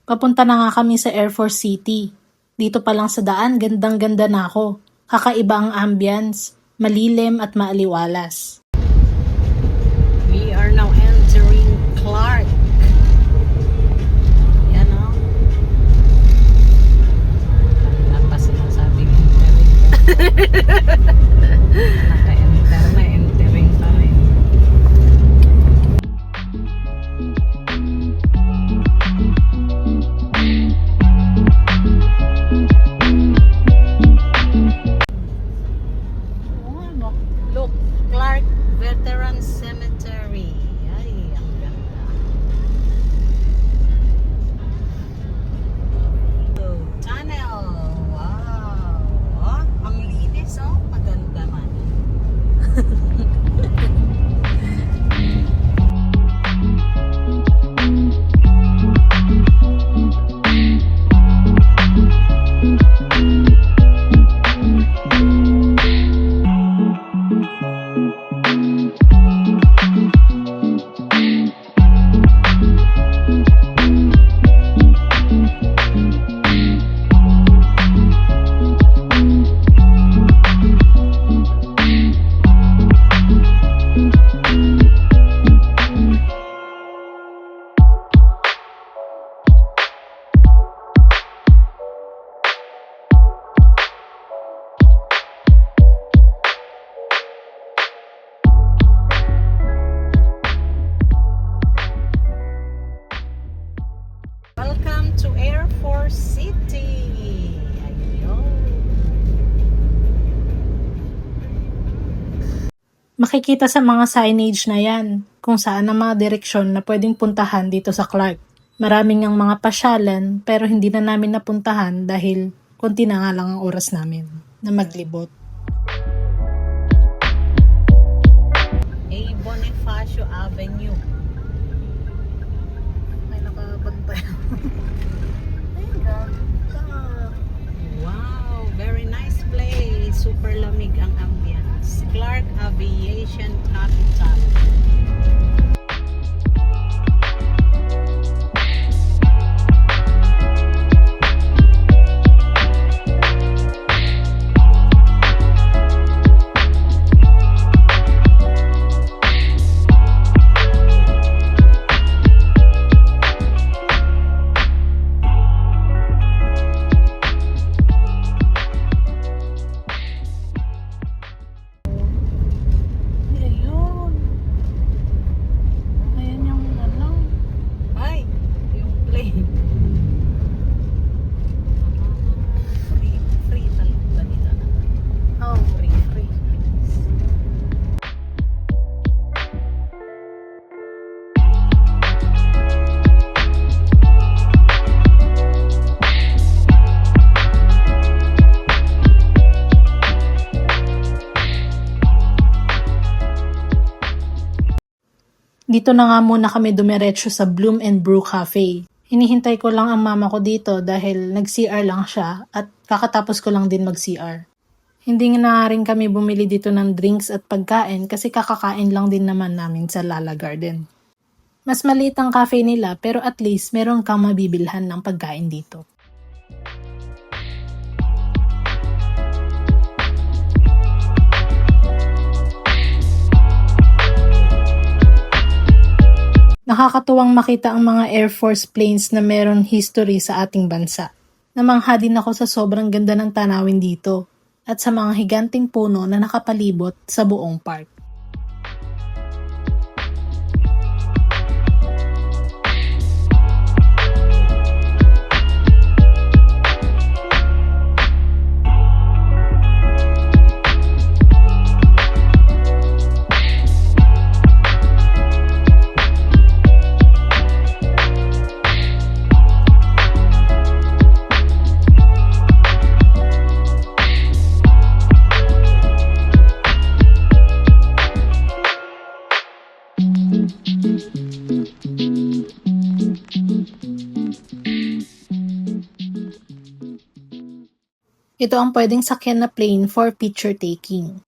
Papunta na nga kami sa Air Force City. Dito pa lang sa daan, gandang-ganda na ako. Kakaiba ang ambience, malilim at maaliwalas. We are now entering Clark. Yan o. Wala pa sinasabing entering. Naka-enter na, entering pa rin. Look, Clark Veteran Cemetery. Ay, ang ganda. Oh, tunnel. Wow. Oh, ang linis, oh. Maganda man. Welcome to Air Force City. Ayun. Makikita sa mga signage na yan kung saan ang mga direksyon na pwedeng puntahan dito sa Clark. Maraming ang mga pasyalan pero hindi na namin napuntahan dahil konti na nga lang ang oras namin na maglibot. A. Bonifacio Avenue. May nakabantay. Ay, ganda. Wow, very nice place. Super lamig ang ambience. Clark Aviation Capital. Ayun. Ayan yung ano. Ay, yung plane. Free talaga dito na. Oh, free. Dito na nga muna kami dumiretso sa Bloom and Brew Cafe. Hinihintay ko lang ang mama ko dito dahil nag-CR lang siya at kakatapos ko lang din mag-CR. Hindi nga rin kami bumili dito ng drinks at pagkain kasi kakakain lang din naman namin sa Lala Garden. Mas maliit ang cafe nila pero at least meron kang mabibilhan ng pagkain dito. Nakakatuwang makita ang mga Air Force planes na meron history sa ating bansa. Namangha din ako sa sobrang ganda ng tanawin dito at sa mga higanting puno na nakapalibot sa buong park. Ito ang pwedeng sakyan na plane for picture taking.